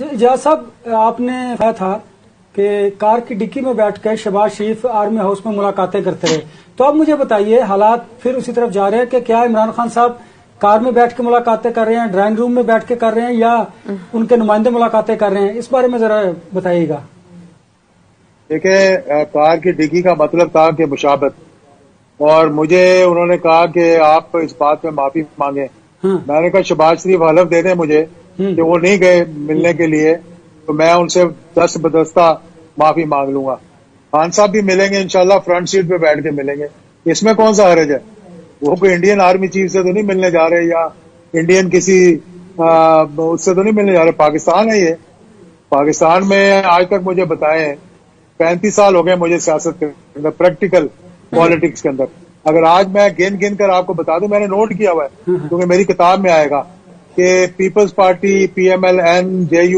اجاز صاحب، آپ نے کہا تھا کہ کار کی ڈکی میں بیٹھ کے شہباز شریف آرمی ہاؤس میں ملاقاتیں کرتے رہے، تو اب مجھے بتائیے حالات پھر اسی طرف جا رہے ہیں کہ کیا عمران خان صاحب کار میں بیٹھ کے ملاقاتیں کر رہے ہیں، ڈرائنگ روم میں بیٹھ کے کر رہے ہیں، یا ان کے نمائندے ملاقاتیں کر رہے ہیں؟ اس بارے میں ذرا بتائیے گا۔ دیکھیں، کار کی ڈگی کا مطلب تھا کہ مشابت، اور مجھے انہوں نے کہا کہ آپ اس بات میں معافی مانگیں۔ میں نے کہا شہباز شریف حلف دے دیں مجھے کہ وہ نہیں گئے ملنے کے لیے، تو میں ان سے دست بدستہ معافی مانگ لوں گا۔ خان صاحب بھی ملیں گے انشاءاللہ، فرنٹ سیٹ پہ بیٹھ کے ملیں گے، اس میں کون سا حرج ہے؟ وہ کوئی انڈین آرمی چیف سے تو نہیں ملنے جا رہے، یا انڈین کسی اس سے تو نہیں ملنے جا رہے۔ پاکستان ہے، یہ پاکستان میں آج تک مجھے بتائیں 35 سال ہو گئے مجھے سیاست کے اندر، پریکٹیکل پالیٹکس کے اندر۔ اگر آج میں گن کر آپ کو بتا دوں، میں نے نوٹ کیا ہوا ہے کیونکہ میری کتاب میں آئے گا کہ Peoples Party, P M L N, J you